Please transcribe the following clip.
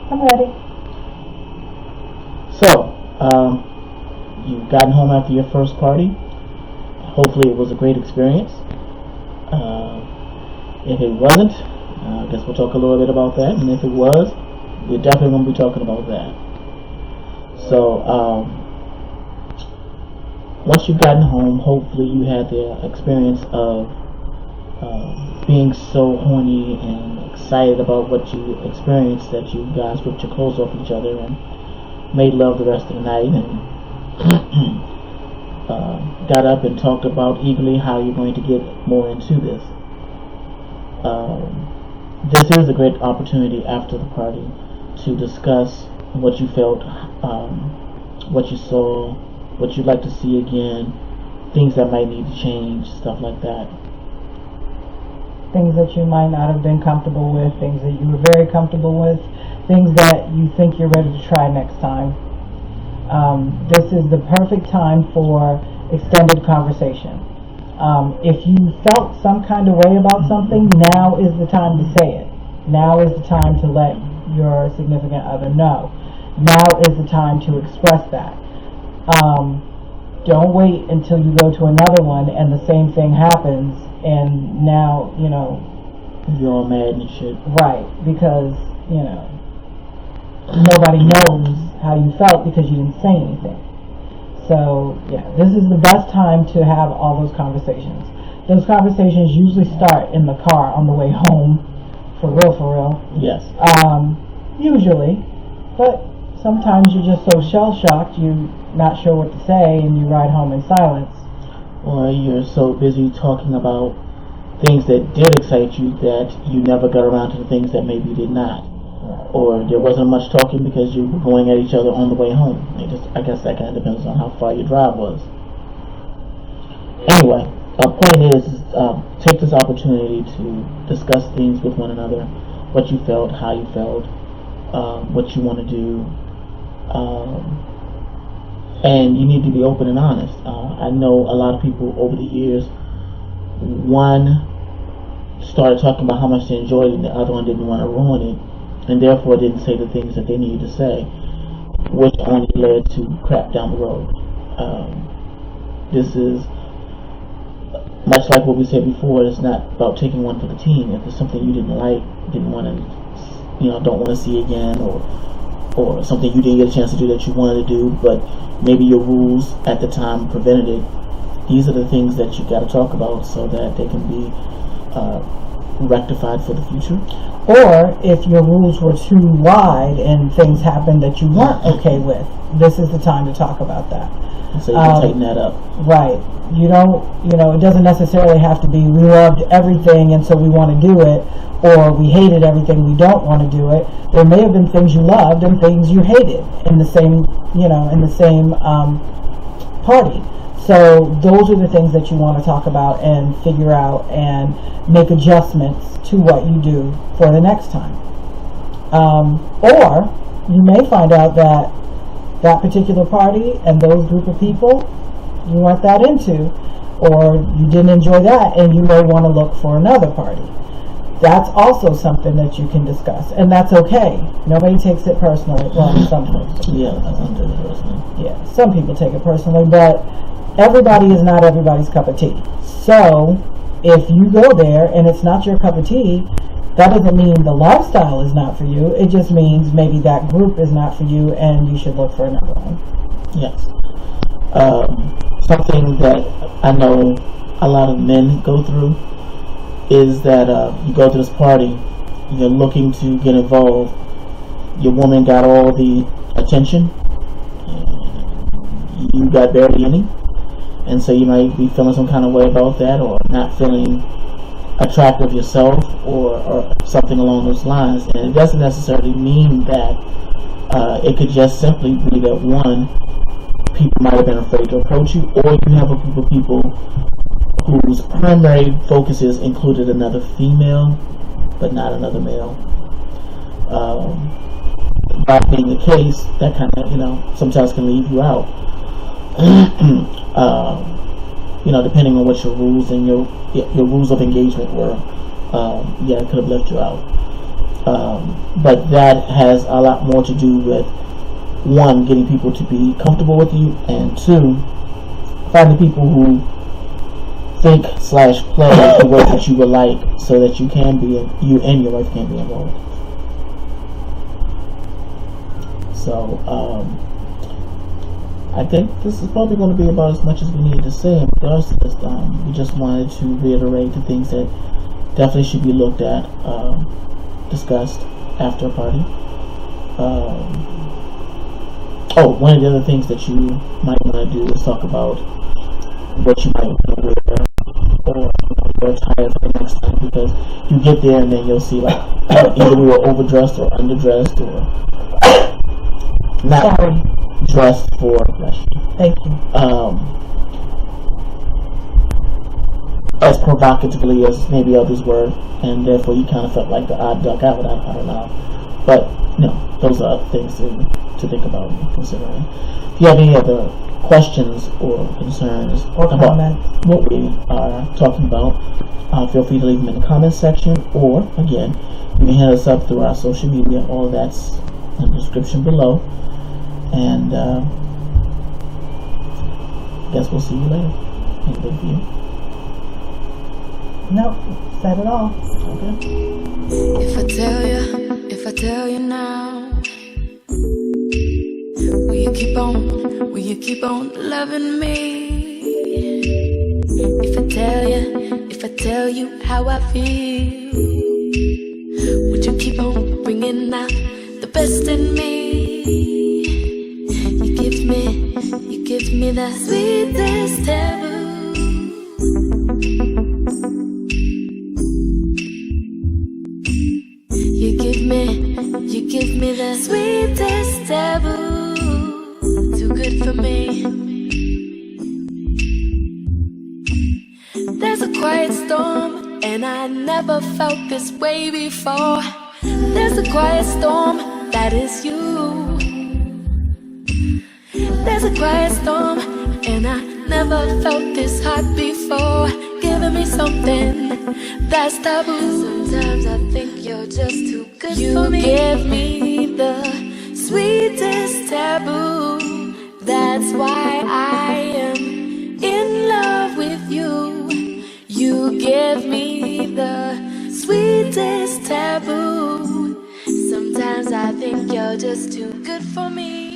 I'm ready. So, you've gotten home after your first party. Hopefully it was a great experience. If it wasn't, I guess we'll talk a little bit about that. And if it was, we're definitely going to be talking about that. So, once you've gotten home, hopefully you had the experience of being so horny and excited about what you experienced that you guys ripped your clothes off each other and made love the rest of the night and got up and talked about eagerly how you're going to get more into this. This is a great opportunity after the party to discuss what you felt, what you saw, what you'd like to see again, things that might need to change, stuff like that. Things that you might not have been comfortable with, things that you were very comfortable with, things that you think you're ready to try next time. This is the perfect time for extended conversation. If you felt some kind of way about something, now is the time to say it. Now is the time to let your significant other know. Now is the time to express that. Don't wait until you go to another one and the same thing happens and now, you're all mad and shit. Right, because, nobody knows how you felt because you didn't say anything. So, yeah, this is the best time to have all those conversations. Those conversations usually start in the car on the way home, for real. Yes. Usually, but sometimes you're just so shell-shocked you're not sure what to say and you ride home in silence. Or you're so busy talking about things that did excite you that you never got around to the things that maybe did not. Or there wasn't much talking because you were going at each other on the way home. I guess that kind of depends on how far your drive was. Anyway, our point is take this opportunity to discuss things with one another, what you felt, how you felt, what you want to do, and you need to be open and honest. I know a lot of people over the years, one started talking about how much they enjoyed it and the other one didn't want to ruin it, and therefore didn't say the things that they needed to say, which only led to crap down the road. This is much like what we said before. It's not about taking one for the team. If there's something you didn't like, didn't want to, don't want to see again, or something you didn't get a chance to do that you wanted to do, but maybe your rules at the time prevented it. These are the things that you got to talk about so that they can be rectified for the future. Or if your rules were too wide and things happened that you weren't okay with, this is the time to talk about that. So you can tighten that up. Right. It doesn't necessarily have to be we loved everything and so we want to do it, or we hated everything, we don't want to do it. There may have been things you loved and things you hated in the same, party. So those are the things that you want to talk about and figure out and make adjustments to what you do for the next time. Or you may find out that particular party and those group of people you weren't that into, or you didn't enjoy that and you may want to look for another party. That's also something that you can discuss, and that's okay. Nobody takes it personally. Well, some folks. Yeah, some take it personally. Yeah, some people take it personally, but everybody is not everybody's cup of tea. So, if you go there and it's not your cup of tea, that doesn't mean the lifestyle is not for you. It just means maybe that group is not for you and you should look for another one. Yes. Something that I know a lot of men go through is that you go to this party, you're looking to get involved, your woman got all the attention, you got barely any, and so you might be feeling some kind of way about that, or not feeling attractive yourself, or something along those lines. And it doesn't necessarily mean that. It could just simply be that one, people might have been afraid to approach you, or you have a group of people whose primary focuses included another female, but not another male. That being the case, that kind of, sometimes can leave you out. Depending on what your rules and your rules of engagement were, it could have left you out. But that has a lot more to do with, one, getting people to be comfortable with you, and two, finding people who think / play the way that you would like, so that you and your wife can be involved. So I think this is probably going to be about as much as we need to say in regards to this. We just wanted to reiterate the things that definitely should be looked at, discussed after a party. One of the other things that you might want to do is talk about what you might want to wear, or your attire for the next time, because you get there and then you'll see like either we were overdressed or underdressed or not dressed for. Thank you. As provocatively as maybe others were, and therefore you kind of felt like the odd duck out. I don't know, but no, those are things to think about and consider. If you have any other questions or concerns or comments about what we are talking about, feel free to leave them in the comments section, or again, you can hit us up through our social media. All that's in the description below. And I guess we'll see you later. Anything for you? Nope, said it all. Okay. If I tell you now, will you keep on loving me? If I tell you how I feel, would you keep on bringing out the best in me? You give me the sweetest taboo. You give me the sweetest taboo. Too good for me. There's a quiet storm, and I never felt this way before. There's a quiet storm, that is you. There's a quiet storm, and I never felt this hot before. Giving me something that's taboo. Sometimes I think you're just too good for me. You give me the sweetest taboo. That's why I am in love with you. You give me the sweetest taboo. Sometimes I think you're just too good for me.